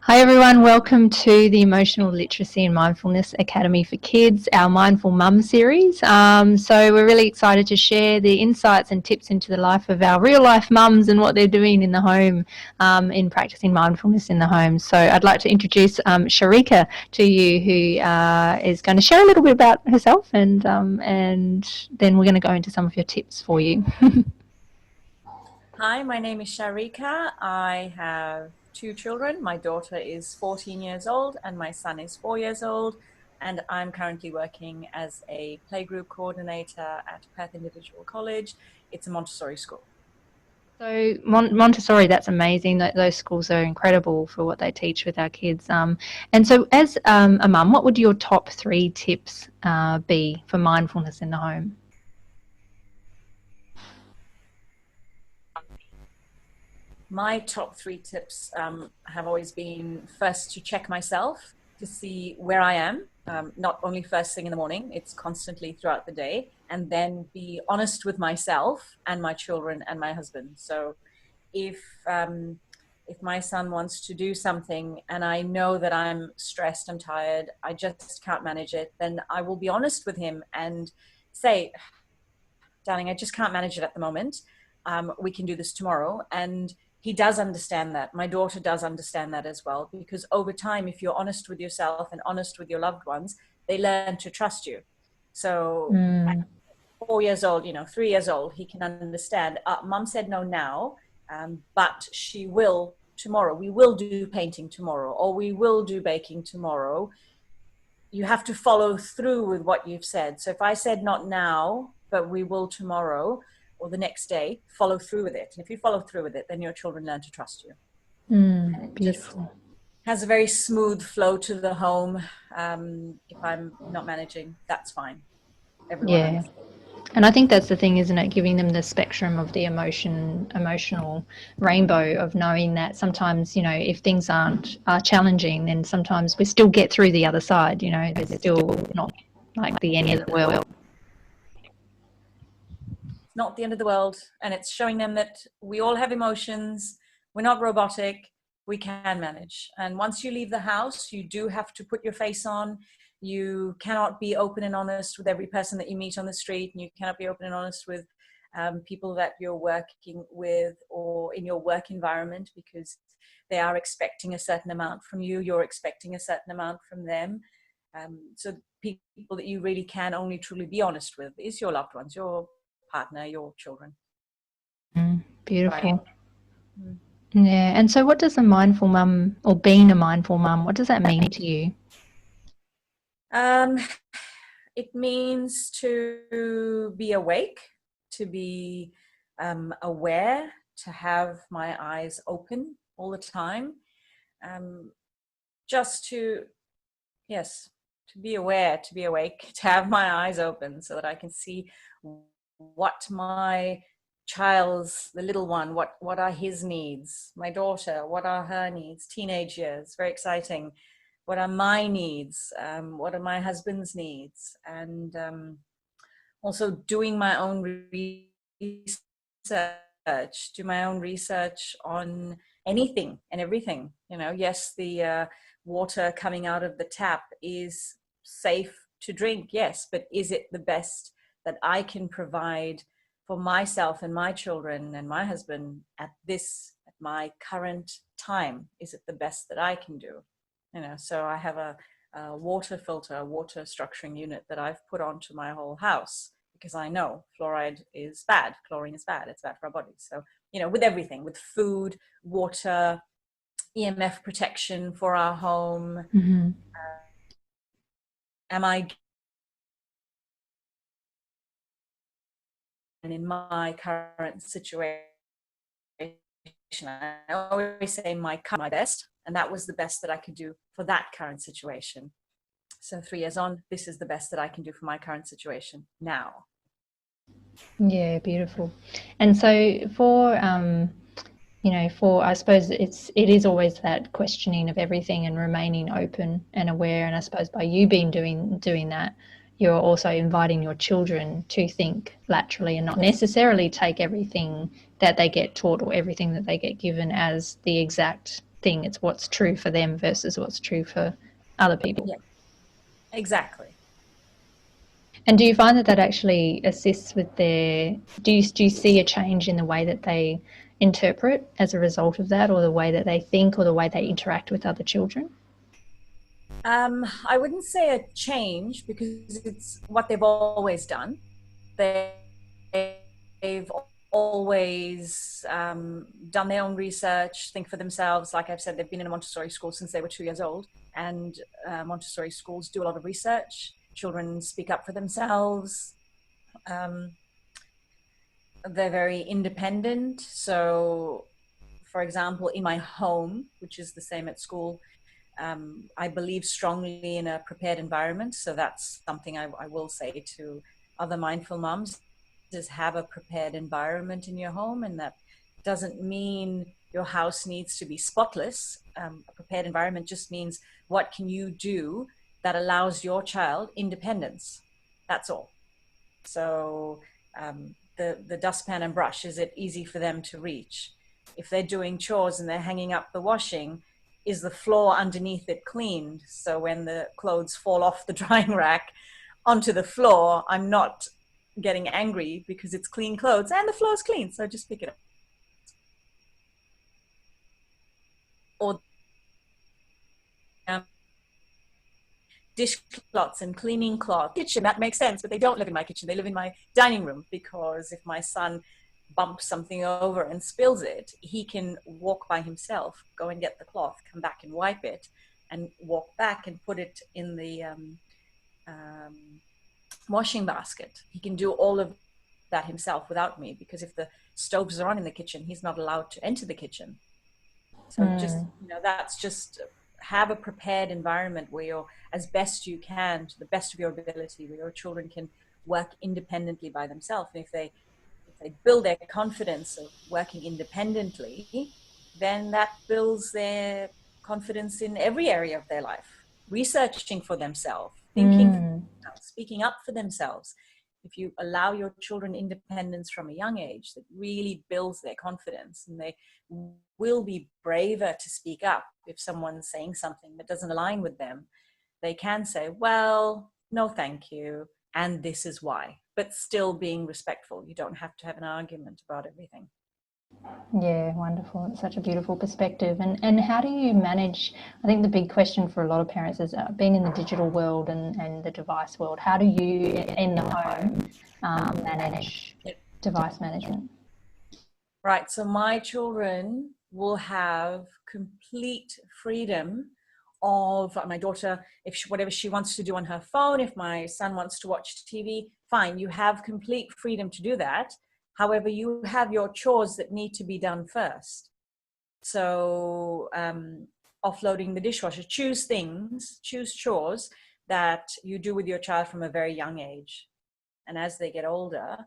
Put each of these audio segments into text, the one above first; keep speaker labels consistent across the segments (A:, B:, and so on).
A: Hi everyone, welcome to the Emotional Literacy and Mindfulness Academy for Kids, our Mindful Mum series. So we're really excited to share the insights and tips into the life of our real life mums and what they're doing in the home in practicing mindfulness in the home. So I'd like to introduce Sharika to you, who is going to share a little bit about herself, and then we're going to go into some of your tips for you.
B: Hi, my name is Sharika. I have two children. My daughter is 14 years old and my son is 4 years old. And I'm currently working as a playgroup coordinator at Perth Individual College. It's a Montessori school.
A: So Montessori, that's amazing. Those schools are incredible for what they teach with our kids. And so as a mum, what would your top 3 tips be for mindfulness in the home?
B: My top 3 tips have always been, first, to check myself to see where I am, not only first thing in the morning, it's constantly throughout the day, and then be honest with myself and my children and my husband. So if my son wants to do something and I know that I'm stressed, I'm tired, I just can't manage it, then I will be honest with him and say, darling, I just can't manage it at the moment. We can do this tomorrow. And he does understand that. My daughter does understand that as well, because over time, if you're honest with yourself and honest with your loved ones, they learn to trust you. So at 4 years old, 3 years old, he can understand. Mum said no now, but she will tomorrow. We will do painting tomorrow, or we will do baking tomorrow. You have to follow through with what you've said. So if I said not now, but we will tomorrow, or the next day, follow through with it. And if you follow through with it, then your children learn to trust you. And it
A: Beautiful.
B: just has a very smooth flow to the home. If I'm not managing, that's fine. Everyone understands.
A: And I think that's the thing, isn't it? Giving them the spectrum of the emotional rainbow of knowing that sometimes, if things are challenging, then sometimes we still get through the other side. There's still not like the end of the world.
B: Not the end of the world, and it's showing them that we all have emotions. We're not robotic. We can manage. And once you leave the house, you do have to put your face on. You cannot be open and honest with every person that you meet on the street, and you cannot be open and honest with people that you're working with or in your work environment, because they are expecting a certain amount from you. You're expecting a certain amount from them. So people that you really can only truly be honest with is your loved ones, your partner, your children.
A: Beautiful. Yeah. And so what does a mindful mum, or being a mindful mum, what does that mean to you?
B: It means to be awake, to be aware, to have my eyes open all the time. Just to be aware, to be awake, to have my eyes open so that I can see what my child's, the little one, what are his needs, my daughter, what are her needs, teenage years, very exciting. What are my needs? What are my husband's needs? And also doing my own research, do my own research on anything and everything. Yes, the water coming out of the tap is safe to drink, yes, but is it the best that I can provide for myself and my children and my husband at my current time? Is it the best that I can do? So I have a water filter, a water structuring unit that I've put onto my whole house, because I know fluoride is bad, chlorine is bad, it's bad for our bodies. So, with everything, with food, water, EMF protection for our home.
A: Mm-hmm.
B: Am I, in my current situation, I always say my best, and that was the best that I could do for that current situation. So 3 years on, this is the best that I can do for my current situation now.
A: Yeah, beautiful. And so for I suppose it is always that questioning of everything and remaining open and aware. And I suppose by you being doing that, you're also inviting your children to think laterally and not necessarily take everything that they get taught or everything that they get given as the exact thing. It's what's true for them versus what's true for other people.
B: Yeah, exactly.
A: And do you find that actually assists with do you see a change in the way that they interpret as a result of that, or the way that they think, or the way they interact with other children?
B: I wouldn't say a change, because it's what they've always done. They've always done their own research, think for themselves. Like I've said, they've been in a Montessori school since they were 2 years old, and Montessori schools do a lot of research. Children speak up for themselves. They're very independent. So, for example, in my home, which is the same at school, I believe strongly in a prepared environment. So that's something I will say to other mindful moms, is have a prepared environment in your home. And that doesn't mean your house needs to be spotless. A prepared environment just means, what can you do that allows your child independence? That's all. So the dustpan and brush, is it easy for them to reach? If they're doing chores and they're hanging up the washing, is the floor underneath it cleaned? So when the clothes fall off the drying rack onto the floor, I'm not getting angry because it's clean clothes and the floor's clean, so just pick it up. Or dishcloths and cleaning cloth. Kitchen, that makes sense, but they don't live in my kitchen. They live in my dining room, because if my son bumps something over and spills it, he can walk by himself, go and get the cloth, come back and wipe it, and walk back and put it in the washing basket. He can do all of that himself without me, because if the stoves are on in the kitchen, he's not allowed to enter the kitchen. So just, that's just, have a prepared environment where you're, as best you can, to the best of your ability, where your children can work independently by themselves. And if they build their confidence of working independently, then that builds their confidence in every area of their life. Researching for themselves, thinking for themselves, speaking up for themselves. If you allow your children independence from a young age, that really builds their confidence, and they will be braver to speak up. If someone's saying something that doesn't align with them, they can say, well, no, thank you, and this is why, but still being respectful. You don't have to have an argument about everything.
A: Yeah, wonderful. It's such a beautiful perspective. And how do you manage? I think the big question for a lot of parents is being in the digital world and the device world. How do you, in the home, manage device management?
B: Right. So my children will have complete freedom of, my daughter, if whatever she wants to do on her phone. If my son wants to watch TV, fine. You have complete freedom to do that. However, you have your chores that need to be done first. So offloading the dishwasher, choose chores that you do with your child from a very young age. And as they get older,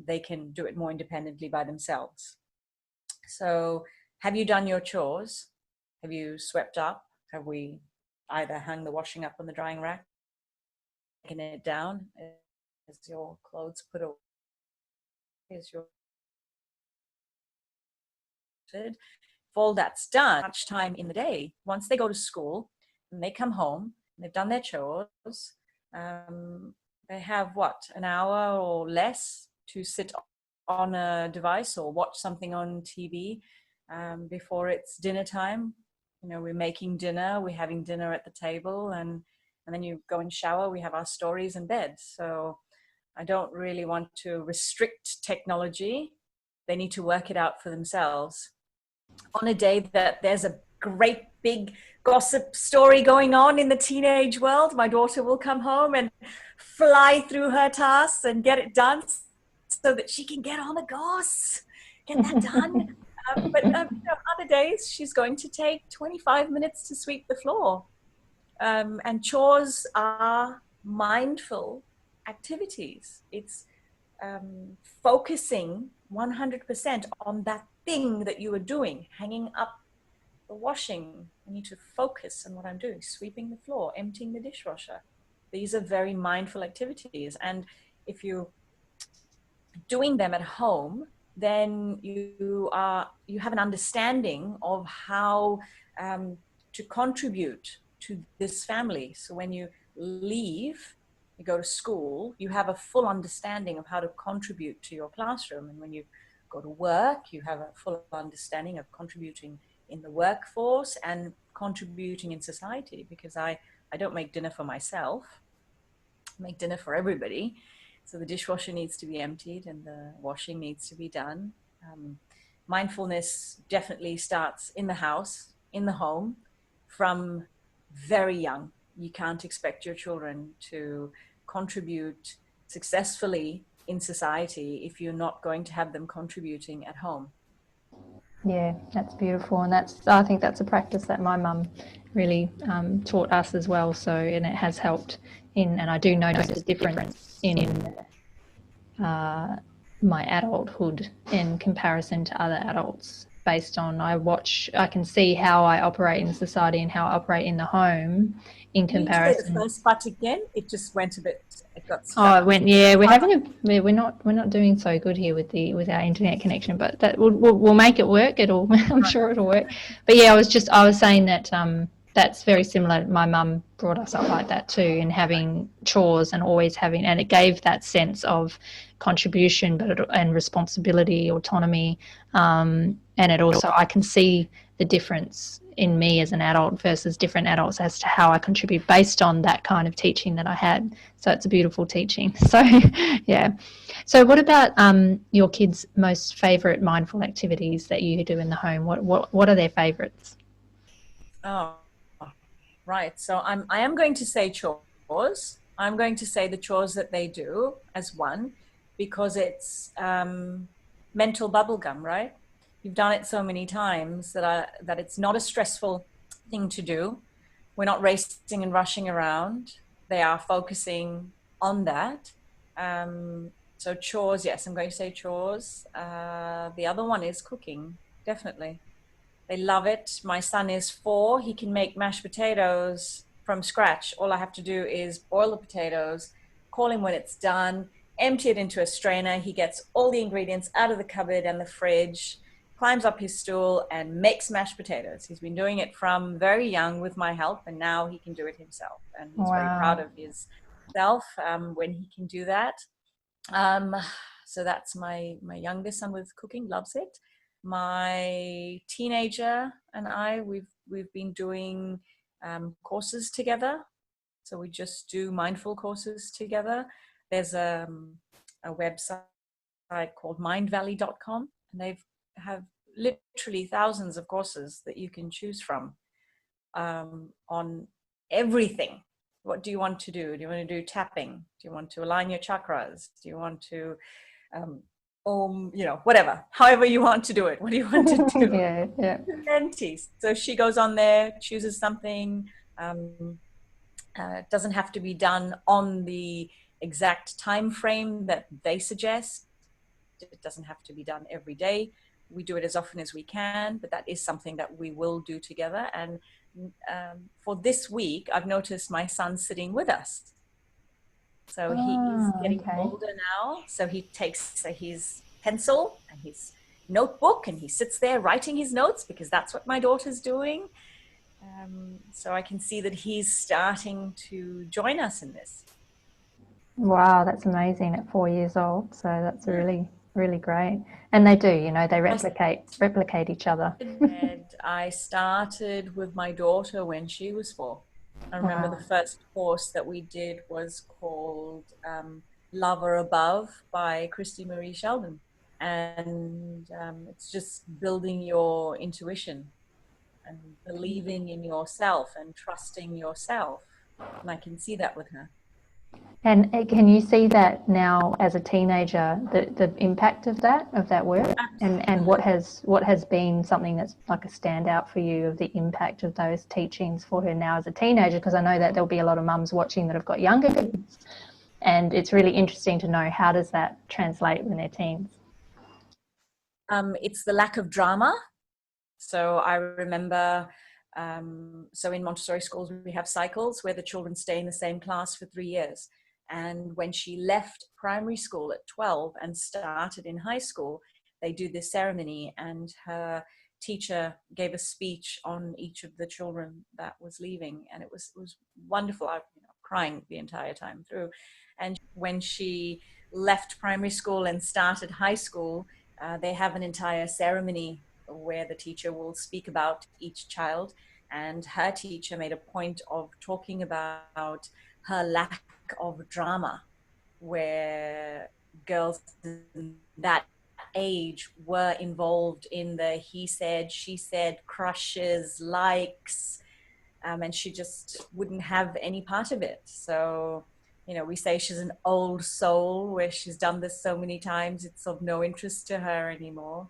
B: they can do it more independently by themselves. So have you done your chores? Have you swept up? Have we either hung the washing up on the drying rack, taken it down? Is your clothes put away? Is your if all that's done, much time in the day, once they go to school and they come home and they've done their chores, then they have what, an hour or less to sit on a device or watch something on TV before it's dinner time. You know, we're making dinner, we're having dinner at the table, and then you go and shower, we have our stories in bed. So I don't really want to restrict technology. They need to work it out for themselves. On a day that there's a great big gossip story going on in the teenage world, my daughter will come home and fly through her tasks and get it done so that she can get on the goss, get that done. But other days she's going to take 25 minutes to sweep the floor. And chores are mindful activities. It's focusing 100% on that thing that you are doing, hanging up the washing. I need to focus on what I'm doing, sweeping the floor, emptying the dishwasher. These are very mindful activities. And if you're doing them at home, then you have an understanding of how to contribute to this family. So when you leave, you go to school, you have a full understanding of how to contribute to your classroom. And when you go to work, you have a full understanding of contributing in the workforce and contributing in society. Because I don't make dinner for myself, I make dinner for everybody. So the dishwasher needs to be emptied and the washing needs to be done. Mindfulness definitely starts in the house, in the home, from very young. You can't expect your children to contribute successfully in society if you're not going to have them contributing at home.
A: Yeah, that's beautiful, and I think that's a practice that my mum really taught us as well. So, and it has helped and I do notice a difference in my adulthood in comparison to other adults. Based on I can see how I operate in society and how I operate in the home in
B: Can you say the
A: comparison.
B: first part again? It just went a bit. It got
A: Oh,
B: stuck.
A: it went. Yeah, we're not doing so good here with our internet connection, but that we'll make it work. I'm sure it'll work. But yeah, I was saying that that's very similar. My mum brought us up like that too, and having chores and always having, and it gave that sense of contribution, and responsibility, autonomy, and it also I can see the difference in me as an adult versus different adults as to how I contribute based on that kind of teaching that I had. So it's a beautiful teaching. So yeah. So what about your kids' most favourite mindful activities that you do in the home? What are their favourites?
B: Oh, right. So I am going to say chores. I'm going to say the chores that they do as one, because it's mental bubblegum, right? You've done it so many times that it's not a stressful thing to do. We're not racing and rushing around. They are focusing on that. So chores, yes, I'm going to say chores. The other one is cooking, definitely. They love it. My son is 4. He can make mashed potatoes from scratch. All I have to do is boil the potatoes, call him when it's done, empty it into a strainer. He gets all the ingredients out of the cupboard and the fridge, climbs up his stool and makes mashed potatoes. He's been doing it from very young with my help, and now he can do it himself. And he's very proud
A: Wow.
B: of himself when he can do that. Um, so that's my youngest son with cooking, loves it. My teenager and we've been doing courses together. So we just do mindful courses together. There's a website called mindvalley.com, and have literally thousands of courses that you can choose from on everything. What do you want to do? Do you want to do tapping? Do you want to align your chakras? Do you want to whatever, however you want to do it. What do you want to do?
A: Yeah, yeah.
B: Plenty. So she goes on there, chooses something. It doesn't have to be done on the exact time frame that they suggest. It doesn't have to be done every day. We do it as often as we can, but that is something that we will do together. And for this week, I've noticed my son sitting with us. So he is getting
A: Okay.
B: older now. So he takes his pencil and his notebook and he sits there writing his notes, because that's what my daughter's doing. So I can see that he's starting to join us in this.
A: Wow, that's amazing at 4 years old. So that's
B: Yeah.
A: really, really great. And they do, they
B: I
A: replicate each other.
B: I started with my daughter when she was 4. I remember the
A: Wow.
B: first course that we did was called Lover Above by Christy Marie Sheldon. And it's just building your intuition and believing in yourself and trusting yourself. And I can see that with her.
A: And can you see that now as a teenager, the impact of that work, and
B: Absolutely.
A: what has been something that's like a standout for you of the impact of those teachings for her now as a teenager? Because I know that there'll be a lot of mums watching that have got younger kids, and it's really interesting to know how does that translate when they're teens.
B: It's the lack of drama. So I remember, so in Montessori schools, we have cycles where the children stay in the same class for 3 years. And when she left primary school at 12 and started in high school, they do this ceremony, and her teacher gave a speech on each of the children that was leaving. And it was wonderful. I was crying the entire time through. And when she left primary school and started high school, they have an entire ceremony where the teacher will speak about each child. And her teacher made a point of talking about her lack of drama, where girls in that age were involved in the he said, she said, crushes, likes, and she just wouldn't have any part of it. So, we say she's an old soul where she's done this so many times, it's of no interest to her anymore.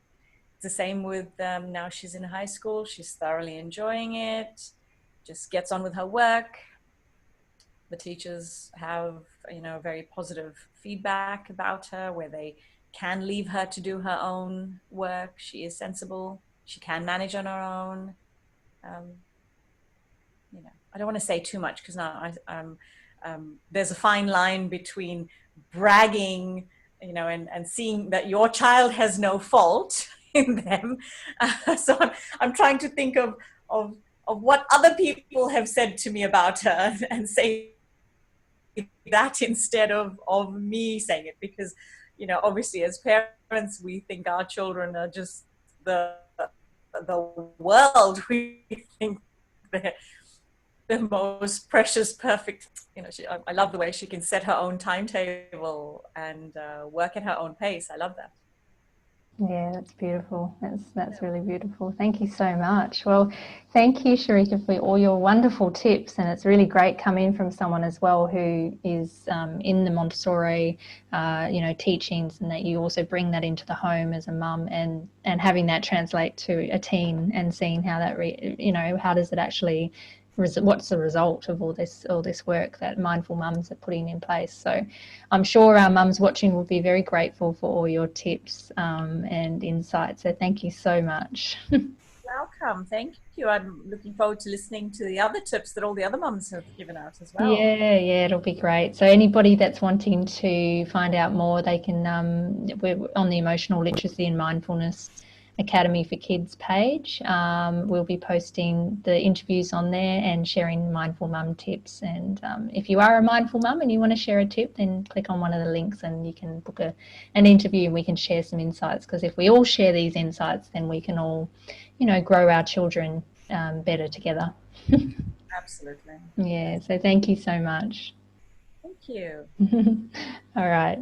B: It's the same with now she's in high school. She's thoroughly enjoying it, just gets on with her work. The teachers have, very positive feedback about her where they can leave her to do her own work. She is sensible. She can manage on her own. Um, I don't want to say too much because now there's a fine line between bragging, and seeing that your child has no fault in them. So I'm trying to think of of what other people have said to me about her and say that instead of me saying it, because obviously as parents we think our children are just the world. We think they're the most precious, perfect. I love the way she can set her own timetable and work at her own pace. I love that.
A: Yeah, that's beautiful. That's really beautiful. Thank you so much. Well, thank you, Sharika, for all your wonderful tips. And it's really great coming from someone as well who is in the Montessori, teachings, and that you also bring that into the home as a mum, and having that translate to a teen and seeing how that, how does it actually what's the result of all this work that mindful mums are putting in place. So I'm sure our mums watching will be very grateful for all your tips and insights. So thank you so much.
B: Welcome. Thank you. I'm looking forward to listening to the other tips that all the other mums have given out as well.
A: Yeah, it'll be great. So anybody that's wanting to find out more, they can. We're on the Emotional Literacy and Mindfulness Academy for Kids page. We'll be posting the interviews on there and sharing mindful mum tips. And if you are a mindful mum and you want to share a tip, then click on one of the links and you can book an interview and we can share some insights. Because if we all share these insights, then we can all, grow our children better together.
B: Absolutely.
A: Yeah,
B: Yes.
A: so thank you so much.
B: Thank you.
A: All right.